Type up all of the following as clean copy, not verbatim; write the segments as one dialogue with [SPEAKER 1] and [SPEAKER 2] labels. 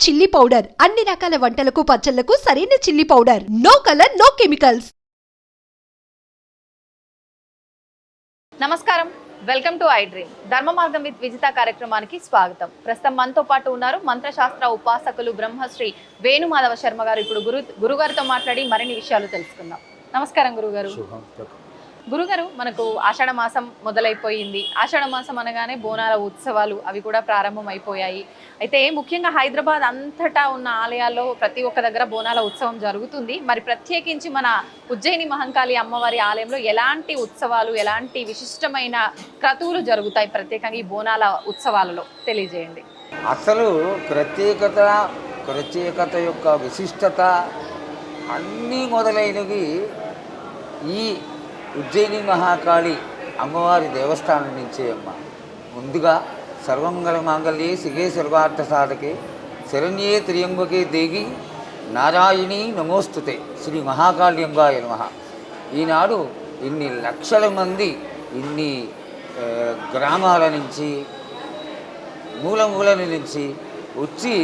[SPEAKER 1] Chilli powder అన్ని రకాల వంటలకు పచ్చళ్లకు సరైన chilli powder. No colour no chemicals.
[SPEAKER 2] నమస్కారం, welcome to I dream. Dharma Margam with Vijitha కార్యక్రమానికి స్వాగతం. ప్రస్తుతం మనతో పాటు ఉన్నారు మంత్రశాస్త్ర ఉపాసకులు బ్రహ్మశ్రీ వేణుమాధవ శర్మ గారు. ఇప్పుడు గురుగారితో మాట్లాడి మరిన్ని విషయాలు తెలుసుకుందాం. నమస్కారం గురుగారు. గురుగారు, మనకు ఆషాఢ మాసం మొదలైపోయింది. ఆషాఢ మాసం అనగానే బోనాల ఉత్సవాలు అవి కూడా ప్రారంభమైపోయాయి. అయితే ముఖ్యంగా హైదరాబాద్ అంతటా ఉన్న ఆలయాల్లో ప్రతి ఒక్క దగ్గర బోనాల ఉత్సవం జరుగుతుంది. మరి ప్రత్యేకించి మన ఉజ్జయిని మహంకాళి అమ్మవారి ఆలయంలో ఎలాంటి ఉత్సవాలు, ఎలాంటి విశిష్టమైన క్రతువులు జరుగుతాయి ప్రత్యేకంగా ఈ బోనాల ఉత్సవాలలో తెలియజేయండి.
[SPEAKER 3] అసలు ప్రత్యేకత యొక్క విశిష్టత అన్నీ మొదలైనవి ఈ ఉజ్జయిని మహాకాళి అమ్మవారి దేవస్థానం నుంచే అమ్మ. ముందుగా సర్వమంగళ మాంగళ్యే శిగే సర్వార్థ సాధకే శరణ్యే త్ర్యంబకే దేవి నారాయణి నమోస్తుతే శ్రీ మహాకాళ్యంగాయ నమః. ఈనాడు ఇన్ని లక్షల మంది ఇన్ని గ్రామాల నుంచి మూల నుంచి వచ్చి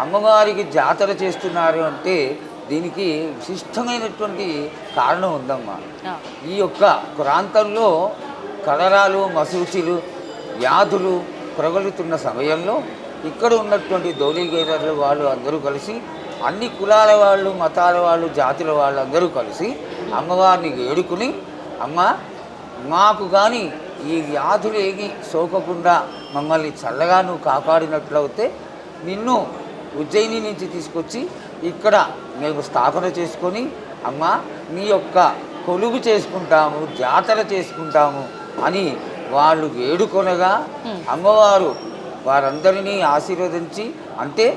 [SPEAKER 3] అమ్మవారికి జాతర చేస్తున్నారు అంటే దీనికి విశిష్టమైనటువంటి కారణం ఉందమ్మా. ఈ యొక్క ప్రాంతంలో కలరాలు, మసూచిలు, వ్యాధులు ప్రబలుతున్న సమయంలో ఇక్కడ ఉన్నటువంటి దోళీగేరర్లు వాళ్ళు అందరూ కలిసి, అన్ని కులాల వాళ్ళు, మతాల వాళ్ళు, జాతుల వాళ్ళు అందరూ కలిసి అమ్మవారిని వేడుకుని, అమ్మ మాకు కానీ ఈ వ్యాధులు ఏగి సోకకుండా మమ్మల్ని చల్లగా నువ్వు కాపాడినట్లయితే నిన్ను ఉజ్జయిని నుంచి తీసుకొచ్చి ఇక్కడ మేము స్థాపన చేసుకొని అమ్మ నీ యొక్క కొలువు చేసుకుంటాము, జాతర చేసుకుంటాము అని వాళ్ళు వేడుకొనగా అమ్మవారు వారందరినీ ఆశీర్వదించి, అంటే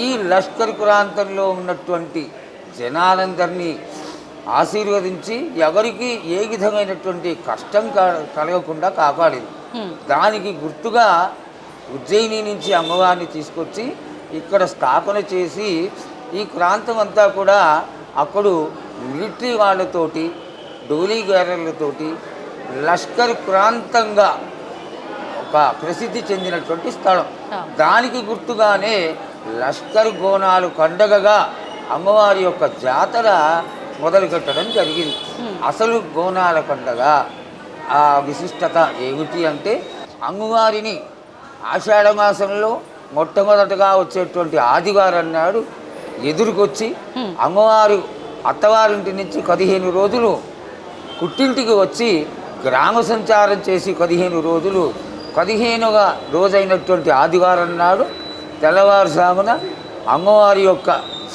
[SPEAKER 3] ఈ లష్కర్ ప్రాంతంలో ఉన్నటువంటి జనాలందరినీ ఆశీర్వదించి ఎవరికి ఏ విధమైనటువంటి కష్టం కలగకుండా కాపాడింది. దానికి గుర్తుగా ఉజ్జయిని నుంచి అమ్మవారిని తీసుకొచ్చి ఇక్కడ స్థాపన చేసి ఈ ప్రాంతం అంతా కూడా అప్పుడు మిలిటరీ వాళ్ళతోటి, డోలీ గ్యారర్లతోటి లష్కర్ ప్రాంతంగా ఒక ప్రసిద్ధి చెందినటువంటి స్థలం. దానికి గుర్తుగానే లష్కర్ గోనాలు పండగగా అమ్మవారి యొక్క జాతర మొదలుపెట్టడం జరిగింది. అసలు గోనాల పండగ ఆ విశిష్టత ఏమిటి అంటే, అమ్మవారిని ఆషాఢ మాసంలో మొట్టమొదటగా వచ్చేటువంటి ఆదివారం నాడు ఎదురుకొచ్చి అమ్మవారు అత్తవారింటి నుంచి 15 రోజులు పుట్టింటికి వచ్చి గ్రామ సంచారం చేసి 15 రోజులు 15వ రోజైనటువంటి ఆదివారం నాడు తెల్లవారుజామున అమ్మవారి యొక్క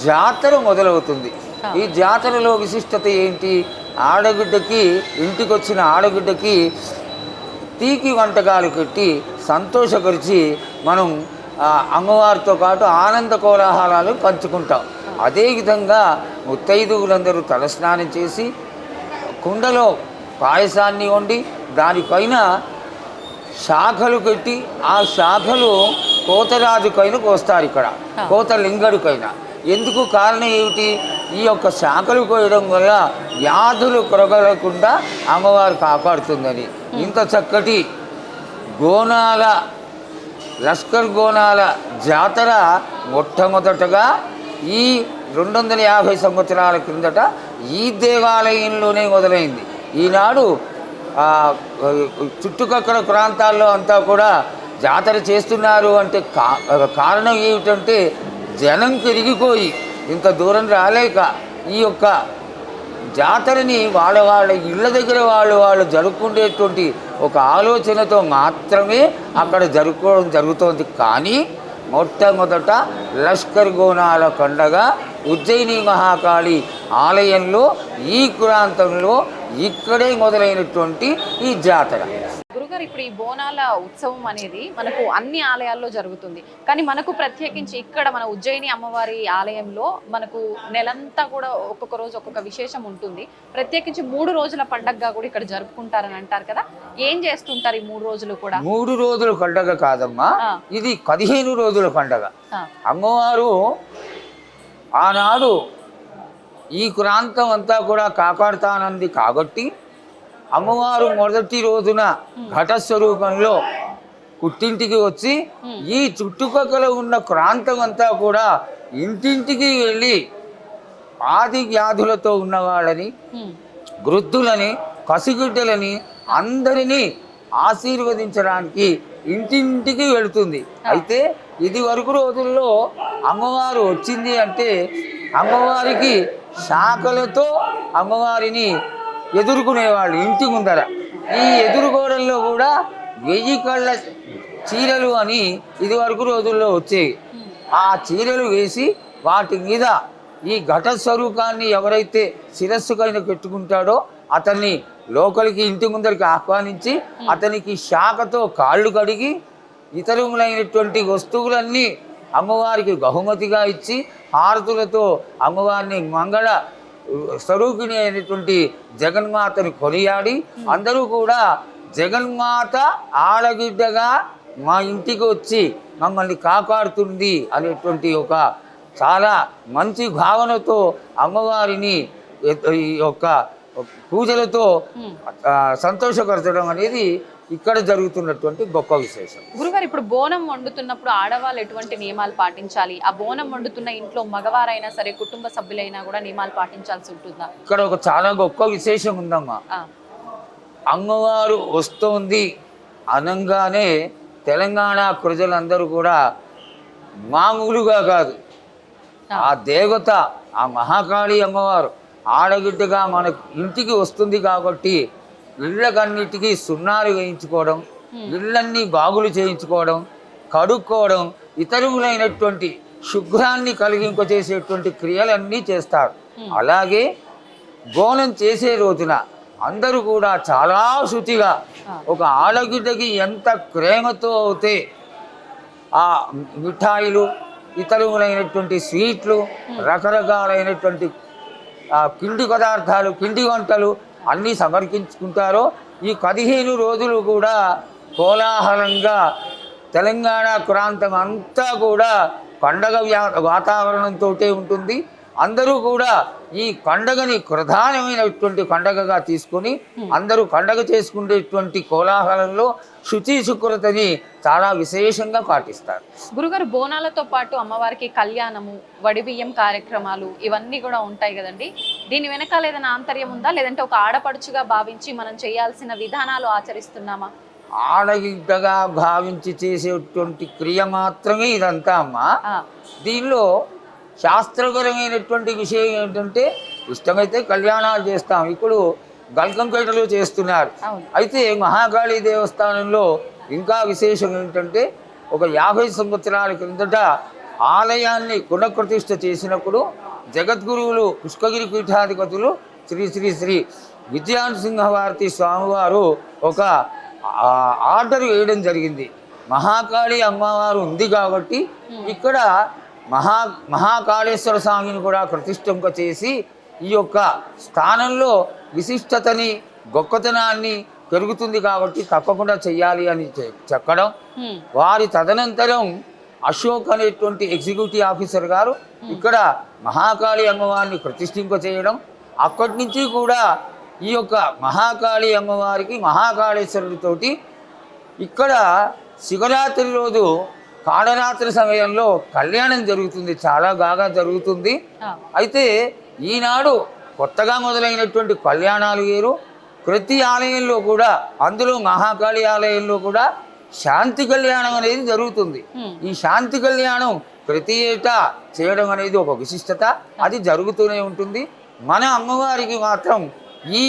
[SPEAKER 3] జాతర మొదలవుతుంది. ఈ జాతరలో విశిష్టత ఏంటి? ఆడబిడ్డకి, ఇంటికి వచ్చిన ఆడబిడ్డకి తీపి వంటకాలు పెట్టి సంతోషపరిచి మనం అమ్మవారితో పాటు ఆనంద కోలాహలాలు పంచుకుంటాం. అదేవిధంగా ముత్తైదువులందరూ తలస్నానం చేసి కుండలో పాయసాన్ని వండి దానిపైన శాఖలు పెట్టి ఆ శాఖలు కోతరాజుకైన కోస్తారు. ఇక్కడ కోతలింగడికైనా ఎందుకు కారణం ఏమిటి? ఈ యొక్క శాఖలు కోయడం వల్ల వ్యాధులు కొరగలకుండా అమ్మవారు కాపాడుతుందని. ఇంత చక్కటి గోనాల లష్కర్ గోనాల జాతర మొట్టమొదటగా ఈ 250 సంవత్సరాల క్రిందట ఈ దేవాలయంలోనే మొదలైంది. ఈనాడు చుట్టుపక్కల ప్రాంతాల్లో అంతా కూడా జాతర చేస్తున్నారు అంటే కారణం ఏమిటంటే, జనం పెరిగిపోయి ఇంత దూరం రాలేక ఈ యొక్క జాతరని వాళ్ళ ఇళ్ళ దగ్గర వాళ్ళు జరుపుకునేటువంటి ఒక ఆలోచనతో మాత్రమే అక్కడ జరుపుకోవడం జరుగుతోంది. కానీ మొట్టమొదట లష్కర్ గోనాల పండగ ఉజ్జయిని మహాకాళి ఆలయంలో ఈ ప్రాంతంలో ఇక్కడే మొదలైనటువంటి ఈ జాతర.
[SPEAKER 2] గురుగారు, ఇప్పుడు ఈ బోనాల ఉత్సవం అనేది మనకు అన్ని ఆలయాల్లో జరుగుతుంది, కానీ మనకు ప్రత్యేకించి ఇక్కడ మన ఉజ్జయిని అమ్మవారి ఆలయంలో మనకు నెలంతా కూడా ఒక్కొక్క రోజు ఒక్కొక్క విశేషం ఉంటుంది. ప్రత్యేకించి 3 రోజుల పండగగా కూడా ఇక్కడ జరుపుకుంటారని అంటారు కదా, ఏం చేస్తుంటారు ఈ 3 రోజులు కూడా?
[SPEAKER 3] 3 రోజుల పండగ కాదమ్మా, ఇది 15 రోజుల పండగ. అమ్మవారు ఆనాడు ఈ ప్రాంతం అంతా కూడా కాపాడుతానంది కాబట్టి అమ్మవారు మొదటి రోజున ఘటస్వరూపంలో పుట్టింటికి వచ్చి ఈ చుట్టుపక్కల ఉన్న ప్రాంతం అంతా కూడా ఇంటింటికి వెళ్ళి ఆది వ్యాధులతో ఉన్న వాళ్ళని, వృద్ధులని, పసిగుడ్డలని అందరినీ ఆశీర్వదించడానికి ఇంటింటికి వెళుతుంది. అయితే ఇది వరకు రోజుల్లో అమ్మవారు వచ్చింది అంటే అమ్మవారికి శాఖలతో అమ్మవారిని ఎదుర్కొనేవాళ్ళు ఇంటి ముందర. ఈ ఎదుర్కోవడంలో కూడా 1000 కళ్ళ చీరలు అని ఇది వరకు రోజుల్లో వచ్చేవి. ఆ చీరలు వేసి వాటి మీద ఈ ఘట స్వరూపాన్ని ఎవరైతే శిరస్సుకైనా పెట్టుకుంటాడో అతన్ని లోపలికి ఇంటి ముందరికి ఆహ్వానించి అతనికి శాఖతో కాళ్ళు కడిగి ఇతరములైనటువంటి వస్తువులన్నీ అమ్మవారికి బహుమతిగా ఇచ్చి హారతులతో అమ్మవారిని మంగళ స్వరూపిణి అయినటువంటి జగన్మాతను కొనియాడి అందరూ కూడా జగన్మాత ఆడగిడ్డగా మా ఇంటికి వచ్చి మమ్మల్ని కాపాడుతుంది అనేటువంటి ఒక చాలా మంచి భావనతో అమ్మవారిని ఈ యొక్క పూజలతో సంతోషపరచడం అనేది ఇక్కడ జరుగుతున్నటువంటి గొప్ప విశేషం.
[SPEAKER 2] గురుగారు, ఇప్పుడు బోనం వండుతున్నప్పుడు ఆడవాళ్ళు ఎటువంటి నియమాలు పాటించాలి? ఆ బోనం వండుతున్న ఇంట్లో మగవారైనా సరే కుటుంబ సభ్యులైనా కూడా నియమాలు పాటించాల్సి ఉంటుందా?
[SPEAKER 3] ఇక్కడ ఒక చాలా గొప్ప విశేషం ఉందమ్మా. అమ్మవారు వస్తోంది అనగానే తెలంగాణ ప్రజలందరూ కూడా మామూలుగా కాదు, ఆ దేవత ఆ మహాకాళి అమ్మవారు ఆడగిడ్డగా మన ఇంటికి వస్తుంది కాబట్టి ఇళ్ళకన్నిటికీ సున్నాలు వేయించుకోవడం, ఇళ్ళన్నీ బాగులు చేయించుకోవడం, కడుక్కోవడం, ఇతరులైనటువంటి శుభ్రాన్ని కలిగింపచేసేటువంటి క్రియలన్నీ చేస్తారు. అలాగే బోనం చేసే రోజున అందరూ కూడా చాలా శుచిగా ఒక ఆడగిడ్డకి ఎంత ప్రేమతో అయితే ఆ మిఠాయిలు, ఇతరులైనటువంటి స్వీట్లు, రకరకాలైనటువంటి పిండి పదార్థాలు, పిండి వంటలు అన్నీ సమర్పించుకుంటారో ఈ 15 రోజులు కూడా కోలాహలంగా తెలంగాణ ప్రాంతం అంతా కూడా పండగ వాతావరణంతో ఉంటుంది. అందరూ కూడా ఈ పండగని ప్రధానమైనటువంటి పండగగా తీసుకొని అందరూ పండగ చేసుకునేటువంటి కోలాహలంలో శుచి శుక్రతని చాలా విశేషంగా పాటిస్తారు.
[SPEAKER 2] గురుగారు, బోనాలతో పాటు అమ్మవారికి కళ్యాణము, వడిబియ్యం కార్యక్రమాలు ఇవన్నీ కూడా ఉంటాయి కదండి. దీని వెనకాల ఏదైనా ఆంతర్యం ఉందా, లేదంటే ఒక ఆడపడుచుగా భావించి మనం చేయాల్సిన విధానాలు ఆచరిస్తున్నామా?
[SPEAKER 3] ఆడగిడ్డగా భావించి చేసేటువంటి క్రియ మాత్రమే ఇదంతా అమ్మా. దీనిలో శాస్త్రపరమైనటువంటి విషయం ఏంటంటే ఇష్టమైతే కళ్యాణాలు చేస్తాం. ఇప్పుడు గల్కంపేటలో చేస్తున్నారు. అయితే మహాకాళీ దేవస్థానంలో ఇంకా విశేషం ఏంటంటే ఒక 50 సంవత్సరాల క్రిందట ఆలయాన్ని పునఃప్రతిష్ఠ చేసినప్పుడు జగద్గురువులు పుష్కగిరి పీఠాధిపతులు శ్రీ శ్రీ శ్రీ విద్యానరసింహభారతి స్వామివారు ఒక ఆర్డర్ వేయడం జరిగింది. మహాకాళి అమ్మవారు ఉంది కాబట్టి ఇక్కడ మహాకాళేశ్వర స్వామిని కూడా ప్రతిష్ఠింప చేసి ఈ యొక్క స్థానంలో విశిష్టతని, గొప్పతనాన్ని పెరుగుతుంది కాబట్టి తప్పకుండా చెయ్యాలి అని చెప్పడం. వారి తదనంతరం అశోక్ అనేటువంటి ఎగ్జిక్యూటివ్ ఆఫీసర్ గారు ఇక్కడ మహాకాళి అమ్మవారిని ప్రతిష్ఠింప చేయడం. అక్కడి నుంచి కూడా ఈ యొక్క మహాకాళి అమ్మవారికి మహాకాళేశ్వరుడితోటి ఇక్కడ శివరాత్రి రోజు కాళరాత్రి సమయంలో కళ్యాణం జరుగుతుంది, చాలా బాగా జరుగుతుంది. అయితే ఈనాడు కొత్తగా మొదలైనటువంటి కళ్యాణాలు వేరు. ప్రతి ఆలయంలో కూడా, అందులో మహాకాళి ఆలయంలో కూడా శాంతి కళ్యాణం అనేది జరుగుతుంది. ఈ శాంతి కళ్యాణం ప్రతి ఏటా చేయడం అనేది ఒక విశిష్టత, అది జరుగుతూనే ఉంటుంది. మన అమ్మవారికి మాత్రం ఈ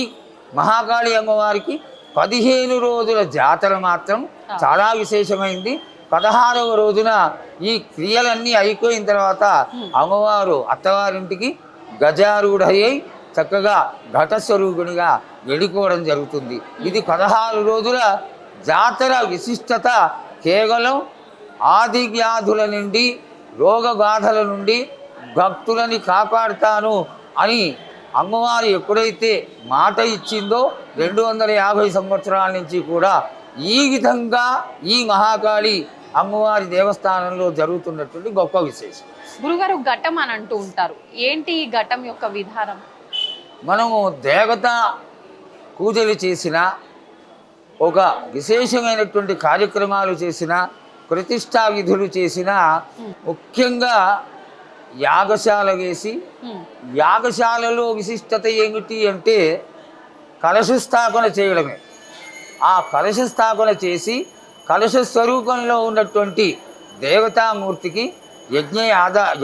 [SPEAKER 3] మహాకాళి అమ్మవారికి 15 రోజుల జాతర మాత్రం చాలా విశేషమైంది. 16వ రోజున ఈ క్రియలన్నీ అయిపోయిన తర్వాత అమ్మవారు అత్తవారింటికి గజారూఢయ్యి చక్కగా ఘటస్వరూపిణిగా వెళ్ళిపోవడం జరుగుతుంది. ఇది 16 రోజుల జాతర విశిష్టత. కేవలం ఆది వ్యాధుల నుండి, రోగబాధల నుండి భక్తులని కాపాడుతాను అని అమ్మవారు ఎప్పుడైతే మాట ఇచ్చిందో 250 సంవత్సరాల నుంచి కూడా ఈ విధంగా ఈ మహాకాళి అమ్మవారి దేవస్థానంలో జరుగుతున్నటువంటి గొప్ప విశేషం.
[SPEAKER 2] గురుగారు, ఘటం అని అంటూ ఉంటారు, ఏంటి ఈ ఘటం యొక్క విధానం?
[SPEAKER 3] మనము దేవత పూజలు చేసిన ఒక విశేషమైనటువంటి కార్యక్రమాలు చేసిన, ప్రతిష్టా విధులు చేసిన, ముఖ్యంగా యాగశాల వేసి, యాగశాలలో విశిష్టత ఏమిటి అంటే కలశ స్థాపన చేయడమే. ఆ కలశ స్థాపన చేసి కలశ స్వరూపంలో ఉన్నటువంటి దేవతామూర్తికి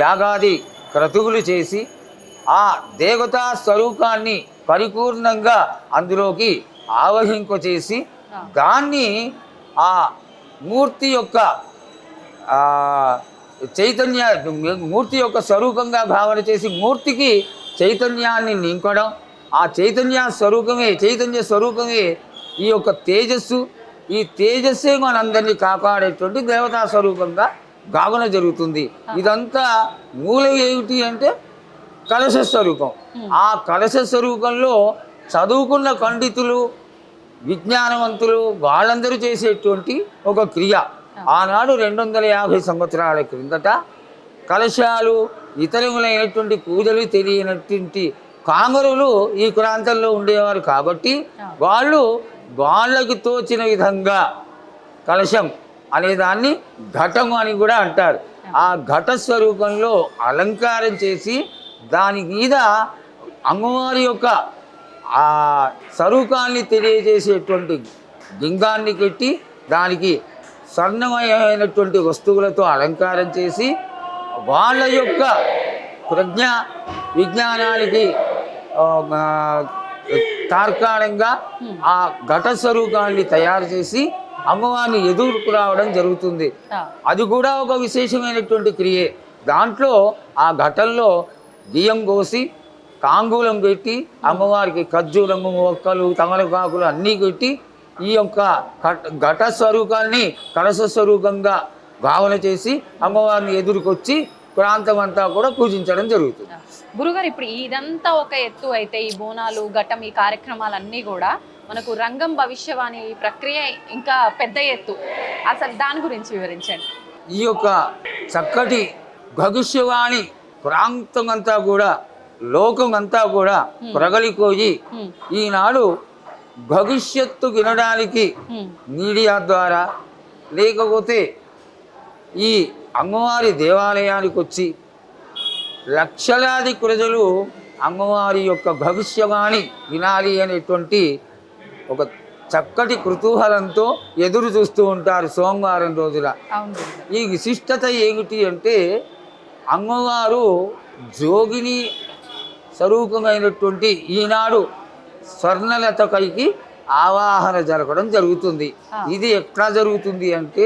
[SPEAKER 3] యాగాది క్రతువులు చేసి ఆ దేవతా స్వరూపాన్ని పరిపూర్ణంగా అందులోకి ఆవహింపచేసి దాన్ని ఆ మూర్తి యొక్క మూర్తి యొక్క స్వరూపంగా భావన చేసి మూర్తికి చైతన్యాన్ని నింపడం, ఆ చైతన్య స్వరూపమే ఈ యొక్క తేజస్సు. ఈ తేజస్సే మనందరినీ కాపాడేటువంటి దేవతా స్వరూపంగా భావన జరుగుతుంది. ఇదంతా మూలం ఏమిటి అంటే కలశ స్వరూపం. ఆ కలశ స్వరూపంలో చదువుకున్న పండితులు, విజ్ఞానవంతులు వాళ్ళందరూ చేసేటువంటి ఒక క్రియ. ఆనాడు 250 సంవత్సరాల క్రిందట కలశాలు, ఇతరములైనటువంటి పూజలు తెలియనటువంటి కామరులు ఈ ప్రాంతంలో ఉండేవారు కాబట్టి వాళ్ళకి తోచిన విధంగా కలశం అనేదాన్ని ఘటము అని కూడా అంటారు. ఆ ఘట స్వరూపంలో అలంకారం చేసి దాని మీద అమ్మవారి యొక్క ఆ స్వరూపాన్ని తెలియజేసేటువంటి లింగాన్ని పెట్టి దానికి స్వర్ణమయమైనటువంటి వస్తువులతో అలంకారం చేసి వాళ్ళ యొక్క విజ్ఞానానికి తార్కాణంగా ఆ ఘట స్వరూపాన్ని తయారు చేసి అమ్మవారిని ఎదురుకు రావడం జరుగుతుంది. అది కూడా ఒక విశేషమైనటువంటి క్రియే. దాంట్లో ఆ ఘటంలో బియ్యం కోసి తాంబూలం పెట్టి అమ్మవారికి ఖర్జూరము, మొక్కలు, తమలపాకులు అన్నీ పెట్టి ఈ యొక్క ఘట స్వరూపాన్ని కలశ స్వరూపంగా భావన చేసి అమ్మవారిని ఎదురుకొచ్చి ప్రాంతం అంతా కూడా పూజించడం జరుగుతుంది.
[SPEAKER 2] గురుగారు, ఇప్పుడు ఇదంతా ఒక ఎత్తు అయితే ఈ బోనాలు, ఘటం, ఈ కార్యక్రమాలన్నీ కూడా మనకు రంగం భవిష్యవాణి ప్రక్రియ ఇంకా పెద్ద ఎత్తు. అసలు దాని గురించి వివరించండి.
[SPEAKER 3] ఈ యొక్క చక్కటి భవిష్యవాణి ప్రాంతం అంతా కూడా, లోకం అంతా కూడా ప్రగలిపోయి ఈనాడు భవిష్యత్తు వినడానికి మీడియా ద్వారా లేకపోతే ఈ అమ్మవారి దేవాలయానికి వచ్చి లక్షలాది ప్రజలు అమ్మవారి యొక్క భవిష్యవాణి వినాలి అనేటువంటి ఒక చక్కటి కుతూహలంతో ఎదురు చూస్తూ ఉంటారు సోమవారం రోజున. ఈ విశిష్టత ఏమిటి అంటే అమ్మవారు జోగిని స్వరూపమైనటువంటి ఈనాడు స్వర్ణలత పైకి ఆవాహన జరగడం జరుగుతుంది. ఇది ఎట్లా జరుగుతుంది అంటే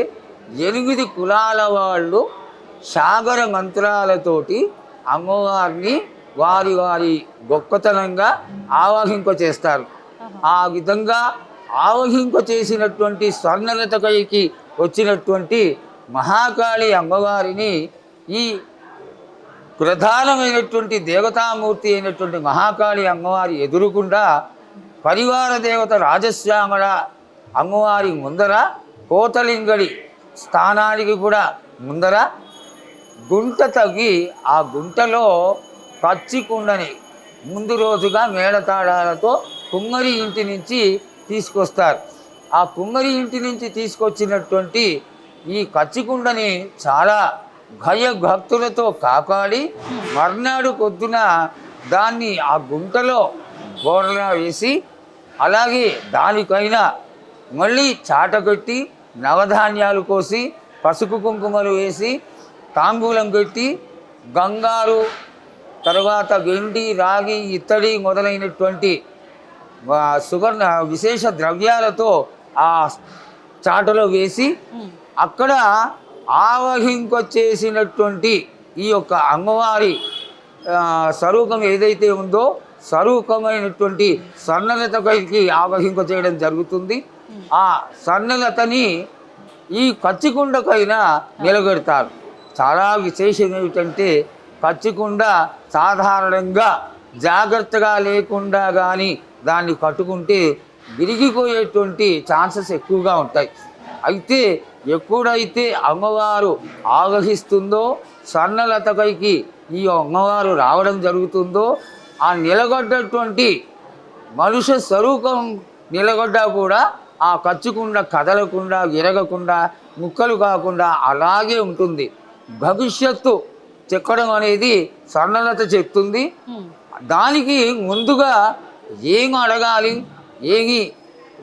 [SPEAKER 3] 8 కులాల వాళ్ళు సాగర మంత్రాలతోటి అమ్మవారిని వారి వారి గొప్పతనంగా ఆవాహింపచేస్తారు. ఆ విధంగా ఆవహింపచేసినటువంటి స్వర్ణలత పైకి వచ్చినటువంటి మహాకాళి అమ్మవారిని ఈ ప్రధానమైనటువంటి దేవతామూర్తి అయినటువంటి మహాకాళి అమ్మవారి ఎదురుకుండా పరివార దేవత రాజశ్యామల అమ్మవారి ముందర కోతలింగడి స్థానానికి కూడా ముందర గుంట తవ్వి ఆ గుంటలో పచ్చి కుండని ముందు రోజుగా మేళతాళాలతో కుమ్మరి ఇంటి నుంచి తీసుకొస్తారు. ఆ కుమ్మరి ఇంటి నుంచి తీసుకొచ్చినటువంటి ఈ కచ్చికుండని చాలా భయభక్తులతో కాపాడి మర్నాడు పొద్దున దాన్ని ఆ గుంటలో బోర్లా వేసి అలాగే దానిపైన మళ్ళీ చాట పెట్టి నవధాన్యాలు కోసి పసుపు కుంకుమలు వేసి తాంబూలం పెట్టి గంగారు, తర్వాత వెండి, రాగి, ఇత్తడి మొదలైనటువంటి సువర్ణ విశేష ద్రవ్యాలతో ఆ చాటలో వేసి అక్కడ ఆవహింపచేసినటువంటి ఈ యొక్క అమ్మవారి స్వరూపం ఏదైతే ఉందో స్వరూపమైనటువంటి స్వర్ణలత పైకి ఆవహింప చేయడం జరుగుతుంది. ఆ స్వర్ణలతని ఈ కచ్చికుండకైనా నిలబెడతారు. చాలా విశేషం ఏమిటంటే కచ్చికుండ సాధారణంగా జాగ్రత్తగా లేకుండా కానీ దాన్ని కట్టుకుంటే విరిగిపోయేటువంటి ఛాన్సెస్ ఎక్కువగా ఉంటాయి. అయితే ఎప్పుడైతే అమ్మవారు ఆవహిస్తుందో స్వర్ణలత పైకి ఈ అమ్మవారు రావడం జరుగుతుందో ఆ నిలగొడ్డటువంటి మనుష్య స్వరూపం నిలగొడ్డా కూడా ఆ కచ్చకుండా కదలకుండా విరగకుండా ముక్కలు కాకుండా అలాగే ఉంటుంది. భవిష్యత్తు చెక్కడం అనేది స్వర్ణలత చెప్తుంది. దానికి ముందుగా ఏం అడగాలి, ఏమి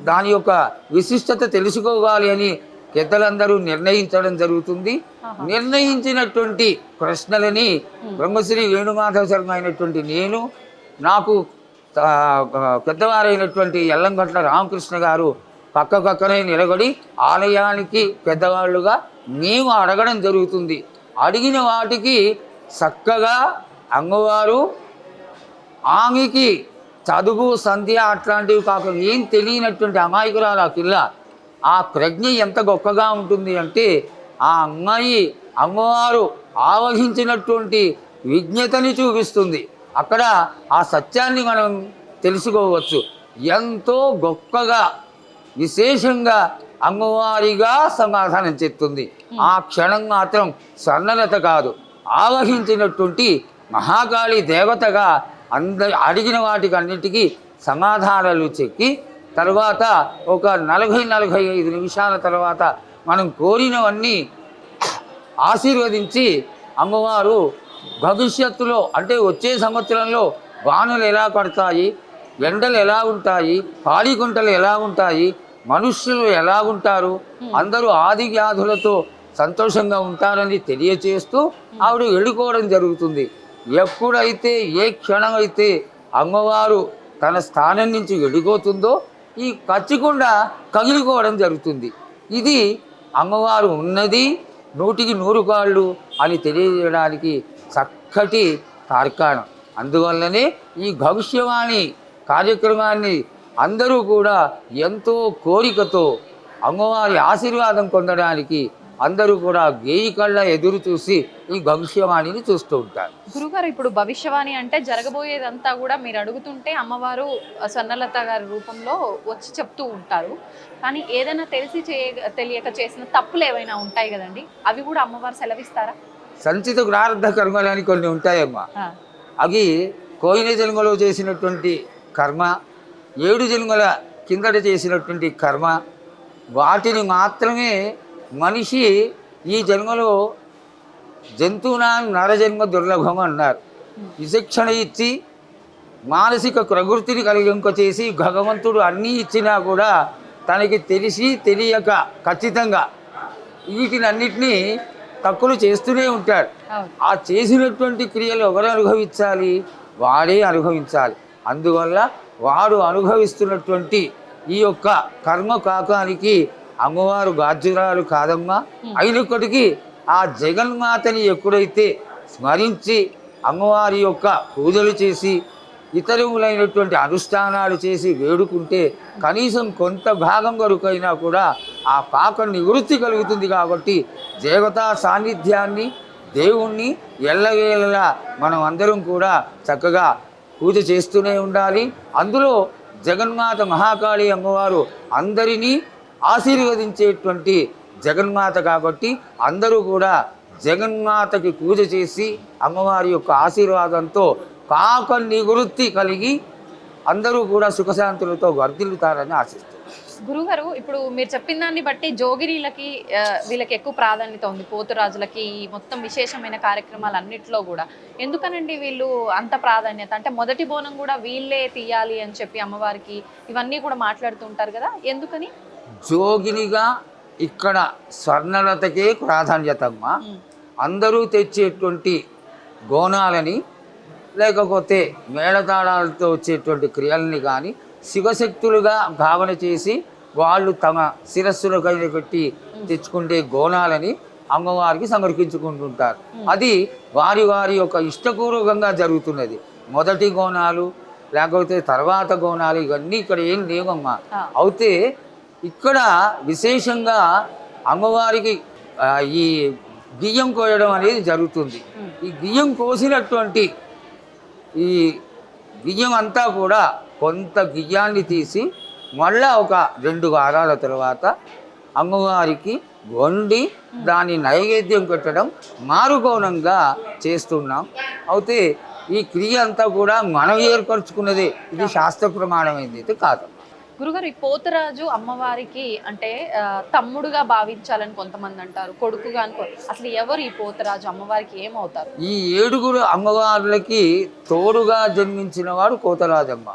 [SPEAKER 3] దాని యొక్క విశిష్టత తెలుసుకోవాలి అని పెద్దలందరూ నిర్ణయించడం జరుగుతుంది. నిర్ణయించినటువంటి ప్రశ్నలని బ్రహ్మశ్రీ వేణుమాధవ శర్మ అయినటువంటి నేను, నాకు పెద్దవారైనటువంటి ఎల్లంగట్ల రామకృష్ణ గారు పక్కనే నిలబడి ఆలయానికి పెద్దవాళ్ళుగా మేము అడగడం జరుగుతుంది. అడిగిన వాటికి చక్కగా అమ్మవారు ఆమెకి చదువు సంధ్య అట్లాంటివి కాకుండా ఏం తెలియనటువంటి అమాయకురాలు ఆ పిల్ల, ఆ ప్రజ్ఞ ఎంత గొప్పగా ఉంటుంది అంటే ఆ అమ్మాయి అమ్మవారు ఆవహించినటువంటి విజ్ఞతని చూపిస్తుంది. అక్కడ ఆ సత్యాన్ని మనం తెలుసుకోవచ్చు. ఎంతో గొప్పగా విశేషంగా అమ్మవారిగా సమాధానం చెప్తుంది. ఆ క్షణం మాత్రం స్వర్ణలత కాదు, ఆవహించినటువంటి మహాకాళి దేవతగా అడిగిన వాటికి అన్నిటికీ సమాధానాలు చెప్పి తర్వాత ఒక 40-45 నిమిషాల తర్వాత మనం కోరినవన్నీ ఆశీర్వదించి అమ్మవారు భవిష్యత్తులో అంటే వచ్చే సంవత్సరంలో వానలు ఎలా పడతాయి, ఎండలు ఎలా ఉంటాయి, పాడిగుంటలు ఎలా ఉంటాయి, మనుష్యులు ఎలా ఉంటారు, అందరూ ఆది వ్యాధులతో సంతోషంగా ఉంటారని తెలియచేస్తూ ఆవిడ వెళ్ళుకోవడం జరుగుతుంది. ఎప్పుడైతే ఏ క్షణమైతే అమ్మవారు తన స్థానం నుంచి వెళ్ళిపోతుందో ఈ కచ్చకుండా కగిలిపోవడం జరుగుతుంది. ఇది అమ్మవారు ఉన్నది 100కి 100 కాళ్ళు అని తెలియజేయడానికి చక్కటి తార్కాణం. అందువల్లనే ఈ భవిష్యవాణి కార్యక్రమాన్ని అందరూ కూడా ఎంతో కోరికతో అమ్మవారి ఆశీర్వాదం పొందడానికి అందరూ కూడా వేయి కళ్ళ ఎదురు చూసి ఈ భవిష్యవాణిని చూస్తూ ఉంటారు.
[SPEAKER 2] గురుగారు, ఇప్పుడు భవిష్యవాణి అంటే జరగబోయేదంతా కూడా మీరు అడుగుతుంటే అమ్మవారు స్వర్ణలత గారి రూపంలో వచ్చి చెప్తూ ఉంటారు. కానీ ఏదైనా తెలియక చేసిన తప్పులు ఏవైనా ఉంటాయి కదండి, అవి కూడా అమ్మవారు సెలవిస్తారా?
[SPEAKER 3] సంచిత ప్రారంభ కర్మలని కొన్ని ఉంటాయమ్మా. అవి కోయిన జన్మలో చేసినటువంటి కర్మ, 7 జన్మల కిందట చేసినటువంటి కర్మ, వాటిని మాత్రమే మనిషి ఈ జన్మలో జంతువునా నరజన్మ దుర్లభం అన్నారు. విచక్షణ ఇచ్చి మానసిక ప్రవృత్తిని కలిగింప చేసి భగవంతుడు అన్నీ ఇచ్చినా కూడా తనకి తెలిసి తెలియక ఖచ్చితంగా వీటినన్నిటినీ తక్కువ చేస్తూనే ఉంటాడు. ఆ చేసినటువంటి క్రియలు ఎవరు అనుభవించాలి? వాడే అనుభవించాలి. అందువల్ల వాడు అనుభవిస్తున్నటువంటి ఈ యొక్క కర్మ కాకానికి అమ్మవారు బాధ్యురాలు కాదమ్మా. అయినప్పటికీ ఆ జగన్మాతని ఎప్పుడైతే స్మరించి అమ్మవారి యొక్క పూజలు చేసి ఇతరములైనటువంటి అనుష్ఠానాలు చేసి వేడుకుంటే కనీసం కొంత భాగం వరకైనా కూడా ఆ పాప నివృత్తి కలుగుతుంది. కాబట్టి దేవతా సాన్నిధ్యాన్ని దేవుణ్ణి ఎల్లవేళలా మనం అందరం కూడా చక్కగా పూజ చేస్తూనే ఉండాలి. అందులో జగన్మాత మహాకాళి అమ్మవారు అందరినీ ఆశీర్వదించేటువంటి జగన్మాత కాబట్టి అందరూ కూడా జగన్మాతకి పూజ చేసి అమ్మవారి యొక్క ఆశీర్వాదంతో పాప నివృత్తి కలిగి అందరూ కూడా సుఖశాంతులతో వర్ధిల్లుతారని ఆశిస్తారు.
[SPEAKER 2] గురుగారు, ఇప్పుడు మీరు చెప్పిన దాన్ని బట్టి జోగినీలకి వీళ్ళకి ఎక్కువ ప్రాధాన్యత ఉంది, పోతురాజులకి మొత్తం విశేషమైన కార్యక్రమాలు అన్నిట్లో కూడా. ఎందుకనండి వీళ్ళు అంత ప్రాధాన్యత? అంటే మొదటి బోనం కూడా వీళ్ళే తీయాలి అని చెప్పి అమ్మవారికి ఇవన్నీ కూడా మాట్లాడుతూ ఉంటారు కదా, ఎందుకని?
[SPEAKER 3] జోగినిగా ఇక్కడ స్వర్ణలతకే ప్రాధాన్యత అమ్మా. అందరూ తెచ్చేటువంటి గోనాలని లేకపోతే మేళతాళాలతో వచ్చేటువంటి క్రియల్ని కానీ శివశక్తులుగా భావన చేసి వాళ్ళు తమ శిరస్సులకైనా పెట్టి తెచ్చుకుంటే గోనాలని అమ్మవారికి సమర్పించుకుంటుంటారు. అది వారి వారి యొక్క ఇష్టపూర్వకంగా జరుగుతున్నది. మొదటి గోనాలు లేకపోతే తర్వాత గోనాలు ఇవన్నీ ఇక్కడ ఏం లేవమ్మా. అయితే ఇక్కడ విశేషంగా అమ్మవారికి ఈ బియ్యం కోయడం అనేది జరుగుతుంది. ఈ బియ్యం కోసినటువంటి ఈ బియ్యం అంతా కూడా కొంత బియ్యాన్ని తీసి మళ్ళా ఒక 2 వారాల తర్వాత అమ్మవారికి వండి దాని నైవేద్యం పెట్టడం మారుకోణంగా చేస్తున్నాం. అయితే ఈ క్రియ అంతా కూడా మనం ఏర్పరచుకున్నదే, ఇది శాస్త్ర ప్రమాణమైంది అయితే కాదు.
[SPEAKER 2] గురుగారు, ఈ పోతురాజు అమ్మవారికి అంటే తమ్ముడుగా భావించాలని కొంతమంది అంటారు, కొడుకుగా అసలు ఎవరు ఈ పోతురాజు అమ్మవారికి ఏమవుతారు?
[SPEAKER 3] ఈ 7 అమ్మవార్లకి తోడుగా జన్మించిన వాడు కోతరాజమ్మ.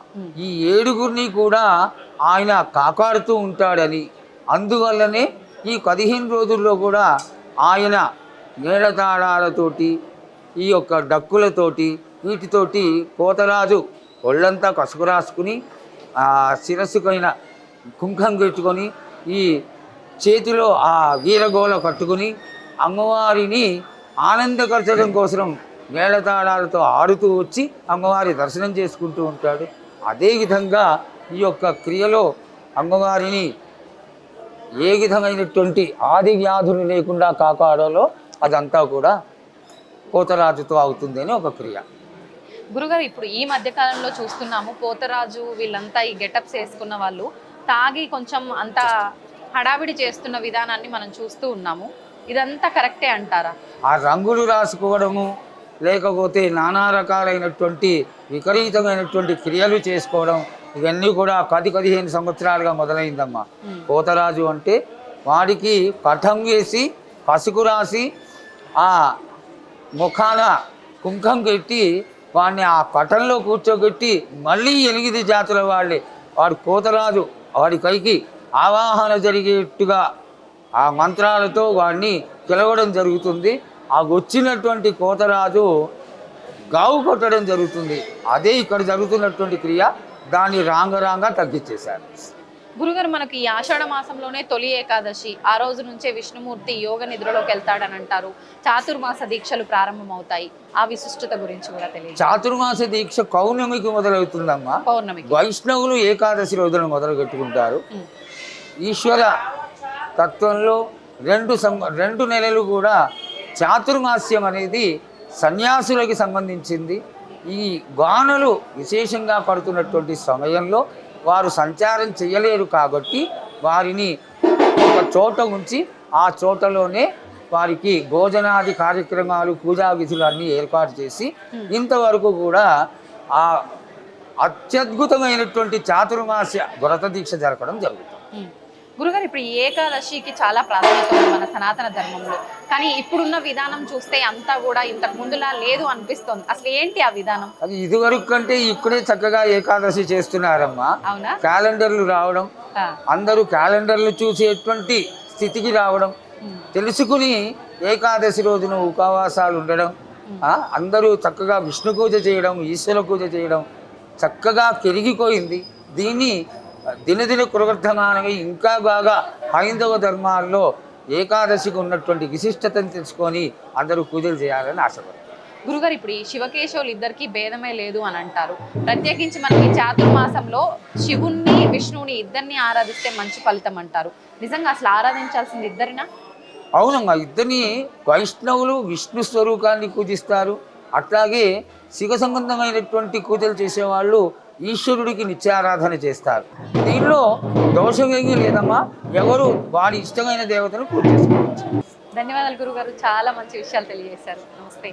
[SPEAKER 3] ఈ 7 కూడా ఆయన కాపాడుతూ ఉంటాడని, అందువల్లనే ఈ 15 రోజుల్లో కూడా ఆయన మేళతాళాలతోటి ఈ యొక్క డక్కులతోటి వీటితోటి కోతరాజు ఒళ్ళంతా కసుకు రాసుకుని శిరస్సుకైన కుంకం పెట్టుకొని ఈ చేతిలో ఆ వీరగోళ కట్టుకుని అమ్మవారిని ఆనందపరచడం కోసం మేళతాళాలతో ఆడుతూ వచ్చి అమ్మవారి దర్శనం చేసుకుంటూ ఉంటాడు. అదేవిధంగా ఈ యొక్క క్రియలో అమ్మవారిని ఏ విధమైనటువంటి ఆది వ్యాధులు లేకుండా కాపాడాలో అదంతా కూడా పోతరాజుతో అవుతుంది అని ఒక క్రియ.
[SPEAKER 2] గురుగారు, ఇప్పుడు ఈ మధ్య కాలంలో చూస్తున్నాము పోతరాజు వీళ్ళంతా ఈ గెటప్స్ వేసుకున్న వాళ్ళు తాగి కొంచెం అంత హడావిడి చేస్తున్న విధానాన్ని మనం చూస్తూ ఉన్నాము. ఇదంతా కరెక్టే అంటారా?
[SPEAKER 3] ఆ రంగులు రాసుకోవడము, లేకపోతే నానా రకాలైనటువంటి విపరీతమైనటువంటి క్రియలు చేసుకోవడం, ఇవన్నీ కూడా 10-15 సంవత్సరాలుగా మొదలైందమ్మా. పోతరాజు అంటే వాడికి పటం వేసి పసుపు రాసి ఆ ముఖాన కుంకం పెట్టి వాడిని ఆ పటంలో కూర్చోబెట్టి మళ్ళీ 8 జాతుల వాళ్ళే వాడు కోతరాజు వాడి పైకి ఆవాహన జరిగేట్టుగా ఆ మంత్రాలతో వాడిని పిలవడం జరుగుతుంది. ఆ వచ్చినటువంటి కోతరాజు గావు కొట్టడం జరుగుతుంది. అదే ఇక్కడ జరుగుతున్నటువంటి క్రియ. దాన్ని రాంగ తగ్గించేశారు.
[SPEAKER 2] గురుగారు, మనకి ఈ ఆషాఢ మాసంలోనే తొలి ఏకాదశి, ఆ రోజు నుంచే విష్ణుమూర్తి యోగ నిద్రలోకి వెళ్తాడని అంటారు. చాతుర్మాస దీక్షలు ప్రారంభమవుతాయి. ఆ విశిష్టత గురించి కూడా తెలియదు.
[SPEAKER 3] చాతుర్మాస దీక్ష పౌర్ణమికి మొదలవుతుందమ్మా.
[SPEAKER 2] పౌర్ణమికి
[SPEAKER 3] వైష్ణవులు ఏకాదశి రోజున మొదలు పెట్టుకుంటారు. ఈశ్వర తత్వంలో 2 నెలలు కూడా చాతుర్మాస్యం అనేది సన్యాసులకి సంబంధించింది. ఈ గానులు విశేషంగా పడుతున్నటువంటి సమయంలో వారు సంచారం చేయలేరు కాబట్టి వారిని ఒక చోట ఉంచి ఆ చోటలోనే వారికి భోజనాది కార్యక్రమాలు పూజా విధులు అన్నీ ఏర్పాటు చేసి ఇంతవరకు కూడా ఆ అత్యద్భుతమైనటువంటి చాతుర్మాస్య వ్రత దీక్ష జరపడం జరుగుతుంది.
[SPEAKER 2] గురుగారు, ఇప్పుడు ఈ ఏకాదశికి చాలా ప్రాధాన్యత ఉంది మన సనాతన ధర్మంలో. కానీ ఇప్పుడున్న విధానం చూస్తే అంతా కూడా ఇంతకు ముందులా లేదు అనిపిస్తుంది. అసలు ఏంటి ఆ విధానం?
[SPEAKER 3] అది ఇదివరకు కంటే ఇక్కడే చక్కగా ఏకాదశి చేస్తున్నారమ్మా.
[SPEAKER 2] అవునా?
[SPEAKER 3] క్యాలెండర్లు రావడం, అందరూ క్యాలెండర్లు చూసేటువంటి స్థితికి రావడం, తెలుసుకుని ఏకాదశి రోజున ఉపవాసాలు ఉండడం, అందరూ చక్కగా విష్ణు పూజ చేయడం, ఈశ్వర పూజ చేయడం చక్కగా పెరిగిపోయింది. దీన్ని దినదిన కురవర్ధమానమై ఇంకా బాగా హైందవ ధర్మాల్లో ఏకాదశికి ఉన్నటువంటి విశిష్టతను తెలుసుకొని అందరూ పూజలు చేయాలని ఆశపడతారు.
[SPEAKER 2] గురుగారు, ఇప్పుడు ఈ శివకేశవులు ఇద్దరికి భేదమే లేదు అని అంటారు. ప్రత్యేకించి మనకి చాతుర్మాసంలో శివుణ్ణి విష్ణువుని ఇద్దరిని ఆరాధిస్తే మంచి ఫలితం అంటారు. నిజంగా అసలు ఆరాధించాల్సింది ఇద్దరినా?
[SPEAKER 3] అవునమ్మా, ఇద్దరిని వైష్ణవులు విష్ణు స్వరూపాన్ని పూజిస్తారు. అట్లాగే శివ సంబంధమైనటువంటి పూజలు చేసేవాళ్ళు ఈశ్వరుడికి నిత్యారాధన చేస్తారు. దీనిలో దోషమేమీ లేదమ్మా. ఎవరు వారి ఇష్టమైన దేవతను పూజ చేసుకోవచ్చు.
[SPEAKER 2] ధన్యవాదాలు గురుగారు, చాలా మంచి విషయాలు తెలియజేశారు. నమస్తే.